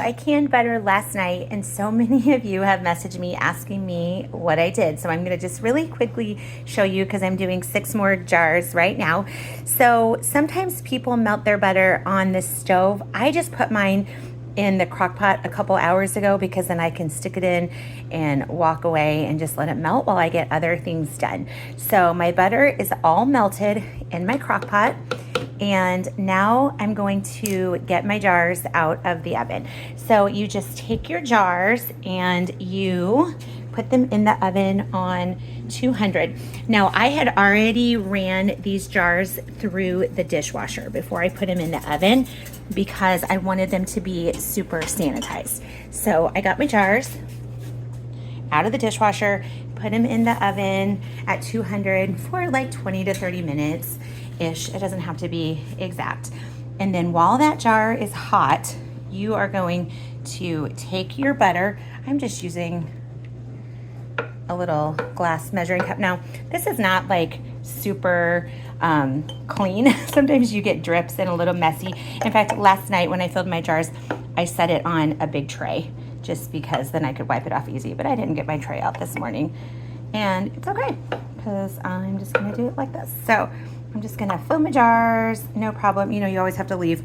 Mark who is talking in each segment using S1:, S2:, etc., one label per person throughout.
S1: I canned butter last night, and so many of you have messaged me asking me what I did. So I'm going to just really quickly show you because I'm doing 6 more jars right now. So sometimes people melt their butter on the stove. I just put mine in the crock pot a couple hours ago because then I can stick it in and walk away and just let it melt while I get other things done. So my butter is all melted in my crock pot. And now I'm going to get my jars out of the oven. So you just take your jars and you put them in the oven on 200. Now I had already ran these jars through the dishwasher before I put them in the oven because I wanted them to be super sanitized. So I got my jars out of the dishwasher, put them in the oven at 200 for like 20 to 30 minutes ish. It doesn't have to be exact. And then while that jar is hot, you are going to take your butter. I'm just using a little glass measuring cup. Now, this is not like super clean. Sometimes you get drips and a little messy. In fact, last night when I filled my jars, I set it on a big tray just because then I could wipe it off easy, but I didn't get my tray out this morning. And it's okay because I'm just gonna do it like this. So I'm just gonna fill my jars, no problem. You know, you always have to leave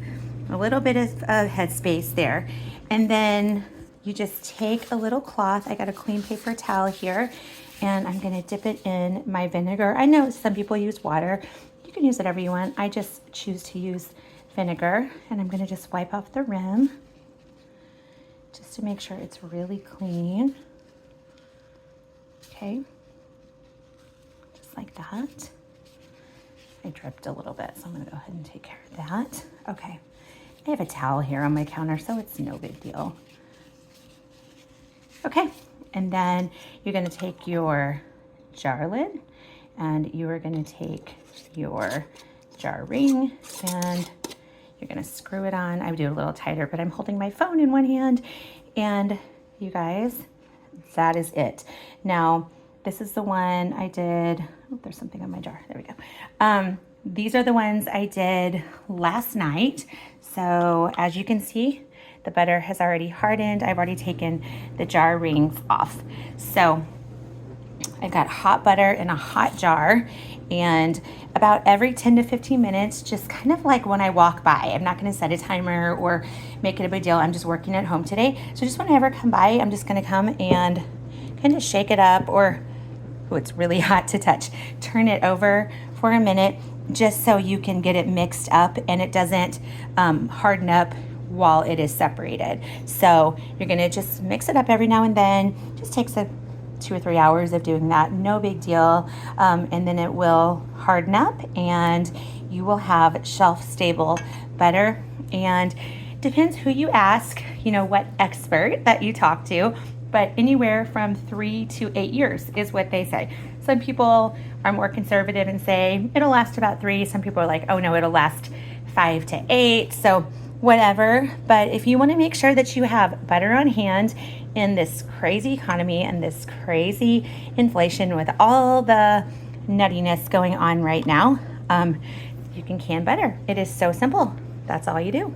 S1: a little bit of headspace there. And then you just take a little cloth. I got a clean paper towel here, and I'm gonna dip it in my vinegar. I know some people use water. You can use whatever you want. I just choose to use vinegar, and I'm gonna just wipe off the rim just to make sure it's really clean. Okay, just like that. I dripped a little bit, so I'm gonna go ahead and take care of that. Okay, I have a towel here on my counter, so it's no big deal. Okay, and then you're gonna take your jar lid and you are gonna take your jar ring and you're gonna screw it on. I would do it a little tighter, but I'm holding my phone in one hand, and you guys, that is it. Now, this is the one I did. Oh, there's something on my jar. There we go. These are the ones I did last night. So as you can see, the butter has already hardened. I've already taken the jar rings off. So I've got hot butter in a hot jar, and about every 10 to 15 minutes, just kind of like when I walk by. I'm not gonna set a timer or make it a big deal. I'm just working at home today. So just whenever I come by, I'm just gonna come and kind of shake it up, or, oh, it's really hot to touch. Turn it over for a minute just so you can get it mixed up and it doesn't harden up while it is separated. So you're gonna just mix it up every now and then. Just takes 2 or 3 hours of doing that, no big deal. And then it will harden up and you will have shelf stable butter. And depends who you ask, you know, what expert that you talk to, but anywhere from 3 to 8 years is what they say. Some people are more conservative and say it'll last about 3. Some people are like, oh no, it'll last 5 to 8. So whatever, but if you want to make sure that you have butter on hand in this crazy economy and this crazy inflation with all the nuttiness going on right now, you can can butter. It is so simple. That's all you do.